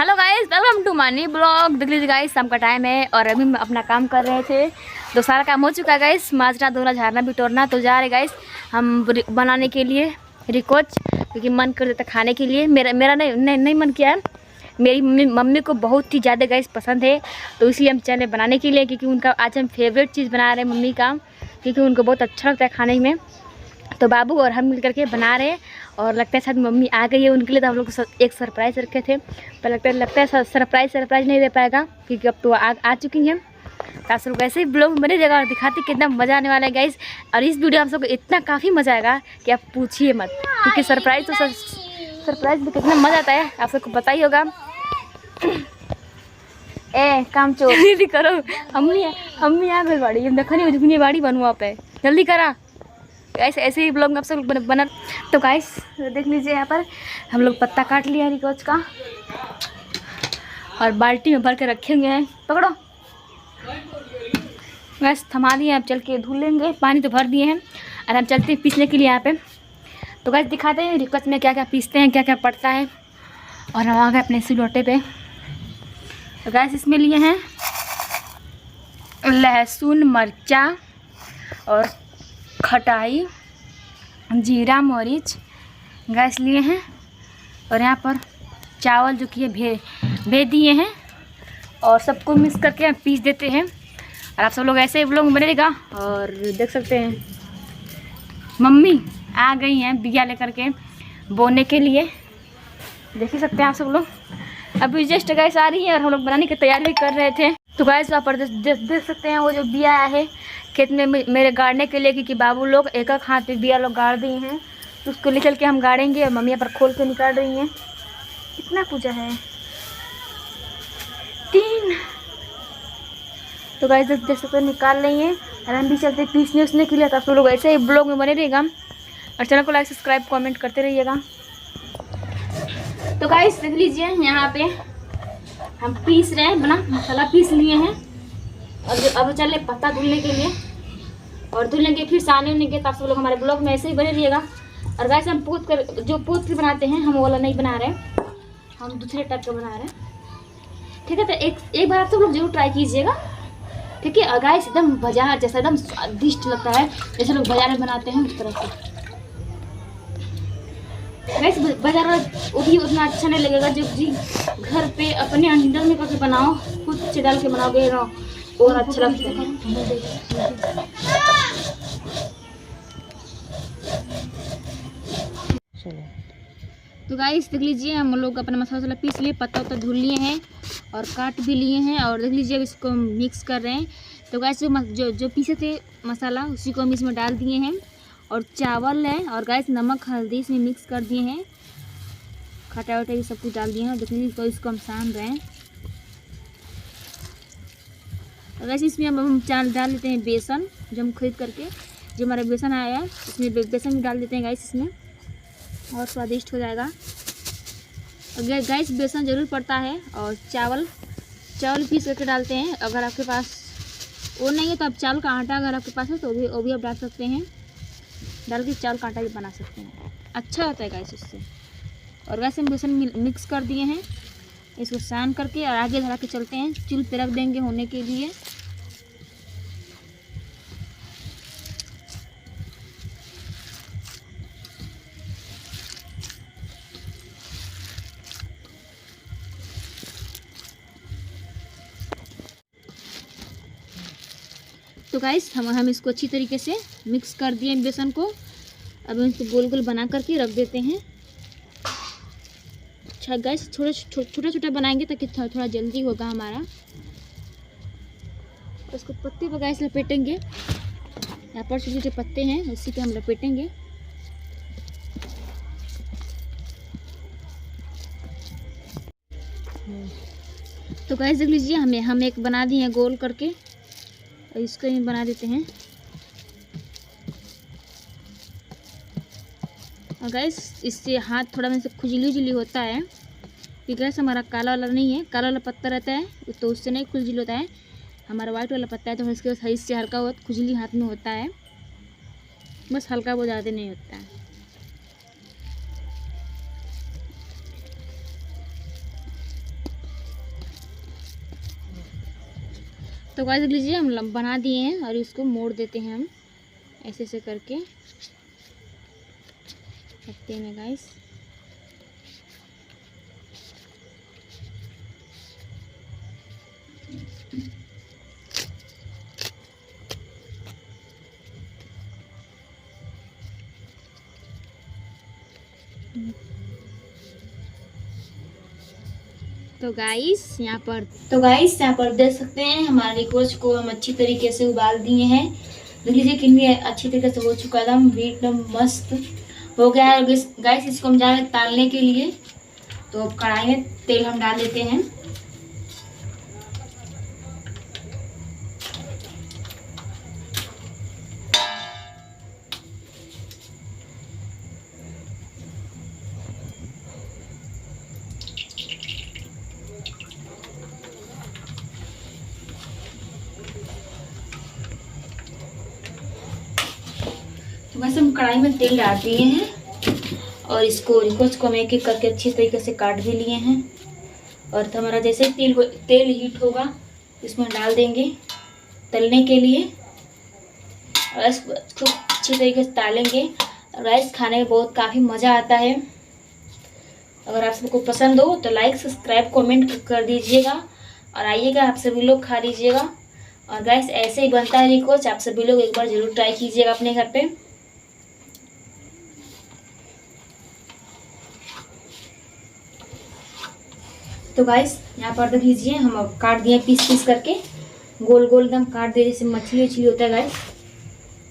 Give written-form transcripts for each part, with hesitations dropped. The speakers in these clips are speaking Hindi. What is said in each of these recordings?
हेलो गाइस, वेलकम टू मानी ब्लॉग। देख लीजिए गाइस, शाम का टाइम है और अभी हम अपना काम कर रहे थे तो सारा काम हो चुका है गाइस। माजना धोना झाड़ना बिटोरना तो जा रहे गाइस हम बनाने के लिए रिकोच, क्योंकि मन कर देता खाने के लिए। मेरा नहीं मन किया है। मेरी मम्मी को बहुत ही ज़्यादा गाइस पसंद है तो इसलिए हम चले बनाने के लिए, क्योंकि उनका आज हम फेवरेट चीज़ बना रहे हैं मम्मी का, क्योंकि उनको बहुत अच्छा लगता है खाने में। तो बाबू और हम मिल करके बना रहे हैं और लगता है शायद मम्मी आ गई है उनके लिए, तो हम लोग एक सरप्राइज़ रखे थे पर लगता है सरप्राइज़ नहीं दे पाएगा, क्योंकि अब तो आ चुकी हैं। तो आप लोग ऐसे ही ब्लॉग बने जगह और दिखाते कितना मज़ा आने वाला है गाइस। और इस वीडियो आप सबको इतना काफ़ी मज़ा आएगा कि आप पूछिए मत, क्योंकि सरप्राइज़ में कितना मज़ा आता है आप सबको पता ही होगा। ए काम चोर जल्दी करो, मम्मी आ गई बाड़ी, हम देखो नहीं बाड़ी बनवा वहाँ पे, जल्दी करा। ऐसे ही ब्लॉग में आप सब लोग बना। तो गाइस देख लीजिए, यहाँ पर हम लोग पत्ता काट लिया रिकोच का और बाल्टी में भर के रखे हुए हैं। पकड़ो बस, थमा दिए। अब चल के धुल लेंगे, पानी तो भर दिए हैं और हम चलते हैं पीसने के लिए यहाँ पे। तो गाइस दिखाते हैं रिकोच में क्या क्या पीसते हैं, क्या क्या पड़ता है। और हम आ गए अपने सिलौटे पे। तो गाइस इसमें लिए हैं लहसुन, मिर्चा और खटाई, जीरा, मरीच गैस लिए हैं। और यहाँ पर चावल जो कि भे दिए हैं और सबको मिक्स करके हम पीस देते हैं। और आप सब लोग ऐसे ही ब्लॉग में बनेगा। और देख सकते हैं मम्मी आ गई हैं बिया लेकर के बोने के लिए, देख ही सकते हैं आप सब लोग। अभी जस्ट गैस आ रही है और हम लोग बनाने की तैयारी भी कर रहे थे। तो गैस वहाँ पर देख सकते हैं वो जो बिया है खेत में मेरे गाड़ने के लिए, क्योंकि बाबू लोग एक हाथ पे बिया लोग गाड़ दिए हैं, तो उसको ले चल के हम गाड़ेंगे। और मम्मी यहाँ पर खोल के निकाल रही हैं। कितना पूजा है, 3। तो गाइस देख सकते हैं निकाल रही हैं और हम भी चलते पीसने उसने के लिए। तो आप लोग ऐसे ही ब्लॉग में बने रहिएगा और चैनल को लाइक सब्सक्राइब कमेंट करते रहिएगा। तो गाइस देख लीजिए, यहाँ पे हम पीस रहे हैं, बना मसाला पीस लिए हैं। और अब चले पत्ता धुलने के लिए और धुल लेंगे, फिर साने होने के। तो आप सब लोग हमारे ब्लॉग में ऐसे ही बने रहिएगा। और गाइस हम पोत कर बनाते हैं, हम वो वाला नहीं बना रहे, हम दूसरे टाइप का बना रहे हैं, ठीक है। तो एक बार आप सब लोग जरूर ट्राई कीजिएगा, ठीक है। और गाइस एकदम बाजार जैसा एकदम स्वादिष्ट लगता है, जैसे लोग बाजार में बनाते हैं उस तरह से। गाइस बाजार में वो भी उतना अच्छा नहीं लगेगा जो जी घर पे अपने अंदर में करके बनाओ, खुद से डाल के बनाओगे ना, और अच्छा लगता है। तो गाइस देख लीजिए, हम लोग अपना मसाला पीस लिए, पत्ता उत्ता धुल लिए हैं और काट भी लिए हैं। और देख लीजिए अब इसको मिक्स कर रहे हैं। तो गाइस जो पीसे थे मसाला उसी को हम इसमें डाल दिए हैं। और चावल है और गाइस नमक हल्दी इसमें मिक्स कर दिए हैं, खटा वटा भी सब कुछ डाल दिए हैं। देख लीजिए तो इसको हम सान रहे हैं। और गाइस इसमें हम डाल देते हैं बेसन, जो हम खरीद करके जो हमारा बेसन आया है इसमें बेसन भी डाल देते हैं गाइस, इसमें और स्वादिष्ट हो जाएगा। और गाइस बेसन ज़रूर पड़ता है। और चावल पीस करके डालते हैं। अगर आपके पास वो नहीं है तो आप चावल का आटा अगर आपके पास है तो वो भी आप डाल सकते हैं, डाल के चावल का आटा भी बना सकते हैं, अच्छा होता है गाइस उससे। और गाइस हम बेसन मिक्स कर दिए हैं, इसको सान करके और आगे धरा के चलते हैं, चूल्हे पे रख देंगे होने के लिए। तो गाइस हम इसको अच्छी तरीके से मिक्स कर दिए बेसन को। अब हम इसको गोल गोल बना करके रख देते हैं। अच्छा गाइस छोटा बनाएंगे ताकि थोड़ा जल्दी होगा हमारा। उसको पत्ते पर गाइस लपेटेंगे, यहाँ पर छोटे छोटे पत्ते हैं उसी पे हम लपेटेंगे। तो गाइस देख लीजिए, हम एक बना दिए हैं गोल करके, और इसको ही बना देते हैं। और गाइस इससे हाथ थोड़ा में से खुजली होता है, कि गैस हमारा काला वाला नहीं है, काला वाला पत्ता रहता है तो उससे नहीं खुजली होता है। हमारा वाइट वाला पत्ता है तो इसके सही से हल्का बहुत खुजली हाथ में होता है, बस हल्का वो ज़्यादा नहीं होता है। तो गाइस देख लीजिए हम बना दिए हैं और इसको मोड़ देते हैं हम ऐसे ऐसे करके रखते हैं गाइस। तो गाइस यहाँ पर देख सकते हैं हमारे रिकोच को हम अच्छी तरीके से उबाल दिए हैं। देख लीजिए कितनी अच्छी तरीके से हो चुका था, एकदम मस्त हो गया है। गाइस इसको हम जा रहे हैं तालने के लिए। तो अब कढ़ाई में तेल हम डाल देते हैं। तो वैसे हम कढ़ाई में तेल डाल दिए हैं और इसको रिकोच को हम एक एक करके अच्छी तरीके से काट भी लिए हैं। और तो हमारा जैसे तेल हीट होगा इसमें डाल देंगे तलने के लिए और इसको अच्छी तरीके से तालेंगे। राइस खाने में बहुत काफ़ी मज़ा आता है। अगर आप सबको पसंद हो तो लाइक सब्सक्राइब कमेंट कर दीजिएगा और आइएगा आप सभी लोग खा लीजिएगा। और गाइस ऐसे ही बनता है रिकोच, आप सभी लोग एक बार ज़रूर ट्राई कीजिएगा अपने घर पे। तो गाइस यहाँ पर देख लीजिए हम अब काट दिए पीस पीस करके, गोल गोल एकदम काट दिए जैसे मछली उछली होता है गाइस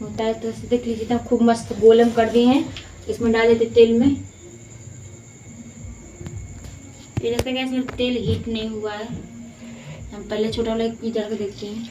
होता है। तो देख लीजिए एकदम खूब मस्त गोल हम कर दिए हैं। इसमें डाल देते तेल में। ये देखते हैं इसमें तेल हीट नहीं हुआ है। हम पहले छोटा वाला एक डाल के देखते हैं।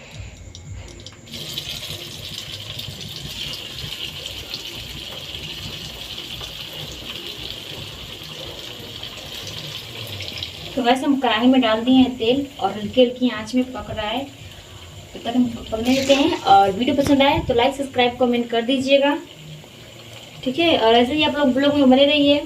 तो वैसे हम कढ़ाई में डाल दिए हैं तेल और हल्की हल्की आंच में पक रहा है, तब तक हम पकने देते हैं। और वीडियो पसंद आए तो लाइक सब्सक्राइब कमेंट कर दीजिएगा, ठीक है। और ऐसे ही आप लोग ब्लॉग में बने रहिए।